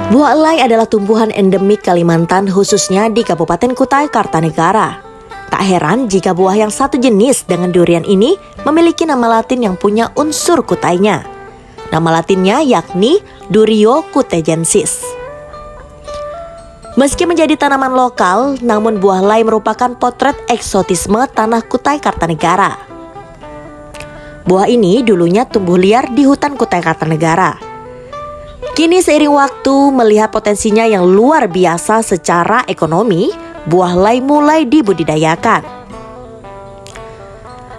Buah elai adalah tumbuhan endemik Kalimantan, khususnya di Kabupaten Kutai Kartanegara. Tak heran jika buah yang satu jenis dengan durian ini memiliki nama latin yang punya unsur kutainya. Nama latinnya yakni Durio kutejensis. Meski menjadi tanaman lokal, namun buah elai merupakan potret eksotisme tanah Kutai Kartanegara. Buah ini dulunya tumbuh liar di hutan Kutai Kartanegara. Kini seiring waktu melihat potensinya yang luar biasa secara ekonomi, buah elai mulai dibudidayakan.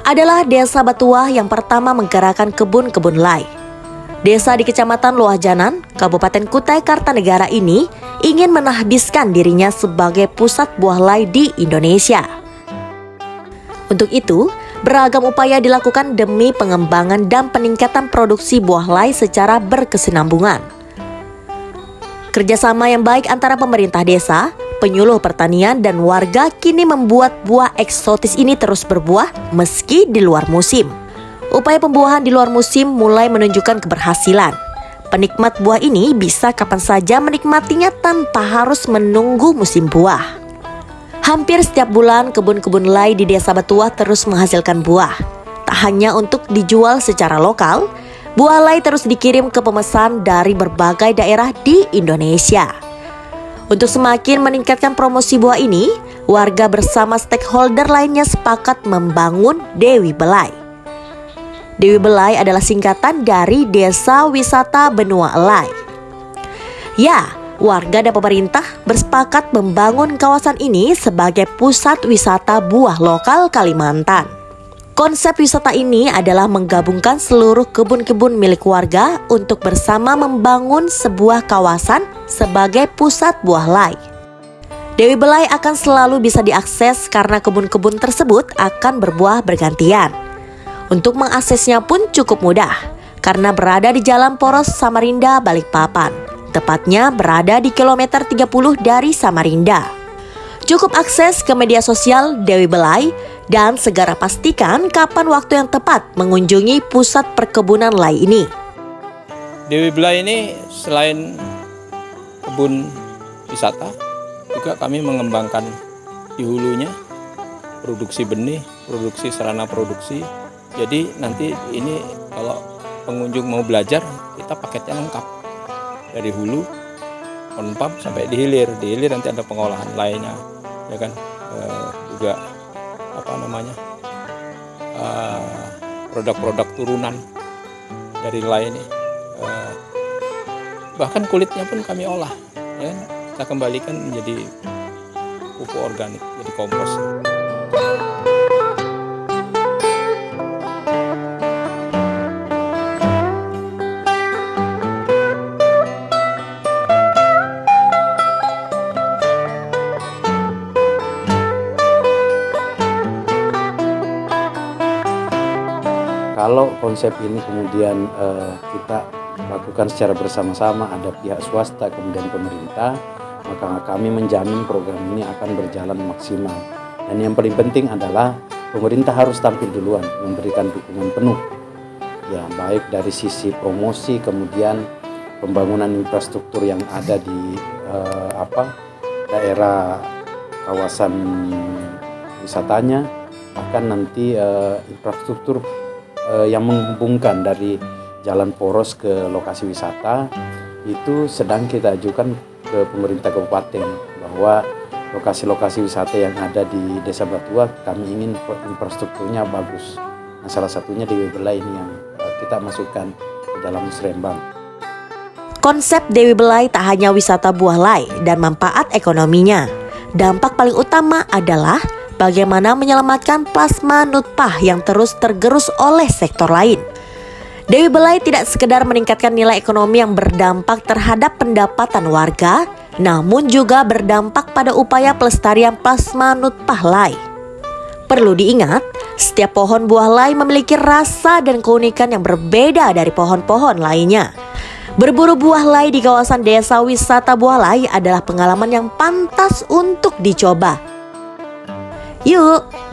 Adalah Desa Batuah yang pertama menggerakkan kebun-kebun elai. Desa di Kecamatan Loah Janan, Kabupaten Kutai Kartanegara ini ingin menahbiskan dirinya sebagai pusat buah elai di Indonesia. Untuk itu, beragam upaya dilakukan demi pengembangan dan peningkatan produksi buah elai secara berkesinambungan. Kerjasama yang baik antara pemerintah desa, penyuluh pertanian, dan warga kini membuat buah eksotis ini terus berbuah meski di luar musim. Upaya pembuahan di luar musim mulai menunjukkan keberhasilan. Penikmat buah ini bisa kapan saja menikmatinya tanpa harus menunggu musim buah. Hampir setiap bulan kebun-kebun elai di Desa Batuah terus menghasilkan buah. Tak hanya untuk dijual secara lokal, buah elai terus dikirim ke pemesan dari berbagai daerah di Indonesia. Untuk semakin meningkatkan promosi buah ini, warga bersama stakeholder lainnya sepakat membangun Dewi Belai. Dewi Belai adalah singkatan dari Desa Wisata Benua Elai. Ya, warga dan pemerintah bersepakat membangun kawasan ini sebagai pusat wisata buah lokal Kalimantan. Konsep wisata ini adalah menggabungkan seluruh kebun-kebun milik warga untuk bersama membangun sebuah kawasan sebagai pusat buah elai. Dewi Belai akan selalu bisa diakses karena kebun-kebun tersebut akan berbuah bergantian. Untuk mengaksesnya pun cukup mudah karena berada di Jalan Poros Samarinda Balikpapan, tepatnya berada di kilometer 30 dari Samarinda. Cukup akses ke media sosial Dewi Belai dan segera pastikan kapan waktu yang tepat mengunjungi pusat perkebunan elai ini. Dewi Belai ini selain kebun wisata, juga kami mengembangkan di hulunya produksi benih, produksi sarana produksi. Jadi nanti ini kalau pengunjung mau belajar, kita paketnya lengkap dari hulu, on pump sampai di hilir. Di hilir nanti ada pengolahan lainnya, ya kan, juga produk-produk turunan dari elai ini. Bahkan kulitnya pun kami olah, ya, kita kembalikan menjadi pupuk organik, jadi kompos. Kalau konsep ini kemudian kita lakukan secara bersama-sama, ada pihak swasta kemudian pemerintah, maka kami menjamin program ini akan berjalan maksimal. Dan yang paling penting adalah pemerintah harus tampil duluan, memberikan dukungan penuh, ya, baik dari sisi promosi, kemudian pembangunan infrastruktur yang ada di daerah kawasan wisatanya, bahkan nanti infrastruktur yang menghubungkan dari jalan poros ke lokasi wisata itu sedang kita ajukan ke pemerintah kabupaten bahwa lokasi-lokasi wisata yang ada di Desa Batuah kami ingin infrastrukturnya bagus. Nah, salah satunya Dewi Belai ini yang kita masukkan ke dalam musrembang. Konsep Dewi Belai tak hanya wisata buah elai dan manfaat ekonominya. Dampak paling utama adalah bagaimana menyelamatkan plasma nutpah yang terus tergerus oleh sektor lain. Dewi Belai tidak sekedar meningkatkan nilai ekonomi yang berdampak terhadap pendapatan warga, namun juga berdampak pada upaya pelestarian plasma nutpah lai. Perlu diingat, setiap pohon buah lai memiliki rasa dan keunikan yang berbeda dari pohon-pohon lainnya. Berburu buah lai di kawasan desa wisata Buah Lai adalah pengalaman yang pantas untuk dicoba. Yuk,